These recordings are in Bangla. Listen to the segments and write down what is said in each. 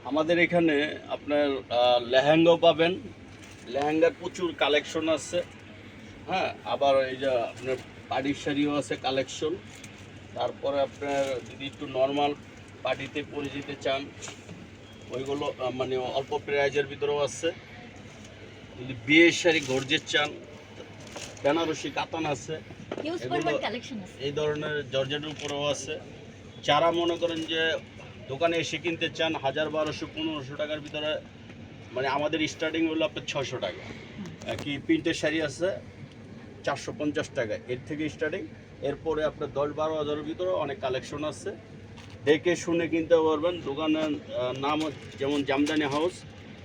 আমাদের এখানে আপনার লেহেঙ্গাও পাবেন। লেহেঙ্গার প্রচুর কালেকশন আছে। হ্যাঁ, আবার এই যে আপনার পাড়ির শাড়িও আছে কালেকশন। তারপরে আপনার যদি একটু নর্মাল পার্টিতে পরে যেতে চান ওইগুলো মানে অল্প প্রাইজের ভিতরেও আছে। যদি বিয়ের শাড়ি গর্জের চান, বেনারসি কাতান আছে, এগুলো এই ধরনের জর্জেটের উপরেও আছে। যারা মনে করেন যে দোকানে এসে কিনতে চান 1000, 1200, 1500 টাকার ভিতরে, মানে আমাদের স্টার্টিং হলো আপনার 600 টাকা। কি প্রিন্টের শাড়ি আছে 450 টাকা, এর থেকে স্টার্টিং। এরপরে আপনার 10-12 হাজারের ভিতরে অনেক কালেকশন আছে, দেখে শুনে কিনতে পারবেন। দোকানের নাম যেমন জামদানি হাউস,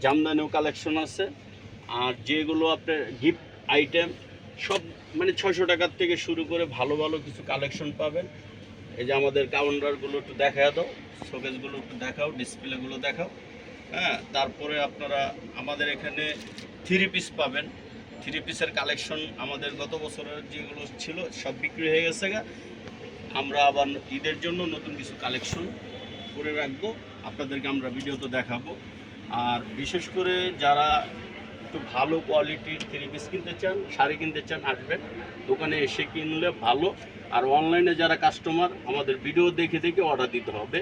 জামদানিও কালেকশন আছে। আর যেগুলো আপনার গিফট আইটেম সব মানে 600 টাকার থেকে শুরু করে ভালো ভালো কিছু কালেকশন পাবেন। এই যে আমাদের কাউন্টারগুলো একটু দেখা দাও, শোকেসগুলো একটু দেখাও, ডিসপ্লেগুলো দেখাও। হ্যাঁ, তারপরে আপনারা আমাদের এখানে 3 পিস পাবেন। 3 পিসের কালেকশন আমাদের গত বছরের যেগুলো ছিল সব বিক্রি হয়ে গেছে গা। আমরা আবার ঈদের জন্য নতুন কিছু কালেকশন করে রাখবো, আপনাদেরকে আমরা ভিডিওতে দেখাবো। আর বিশেষ করে যারা একটু ভালো কোয়ালিটির 3 পিস কিনতে চান, শাড়ি কিনতে চান, আসবেন দোকানে এসে কিনলে ভালো। আর অনলাইনে যারা কাস্টমার, আমাদের ভিডিও দেখে দেখে অর্ডার দিতে হবে।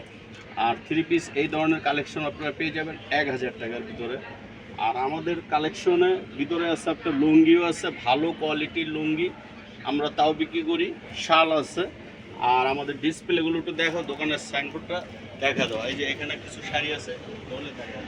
আর 3 পিস এই ধরনের কালেকশন আপনারা পেয়ে যাবেন 1000 টাকার ভিতরে। আর আমাদের কালেকশনের ভিতরে আছে আপনার লুঙ্গিও আছে, ভালো কোয়ালিটির লুঙ্গি আমরা তাও বিক্রি করি, শাল আছে। আর আমাদের ডিসপ্লেগুলো একটু দেখো, দোকানের সাইনবোর্ডটা দেখা দাও। এই যে এখানে কিছু শাড়ি আছে, বলে দেখা।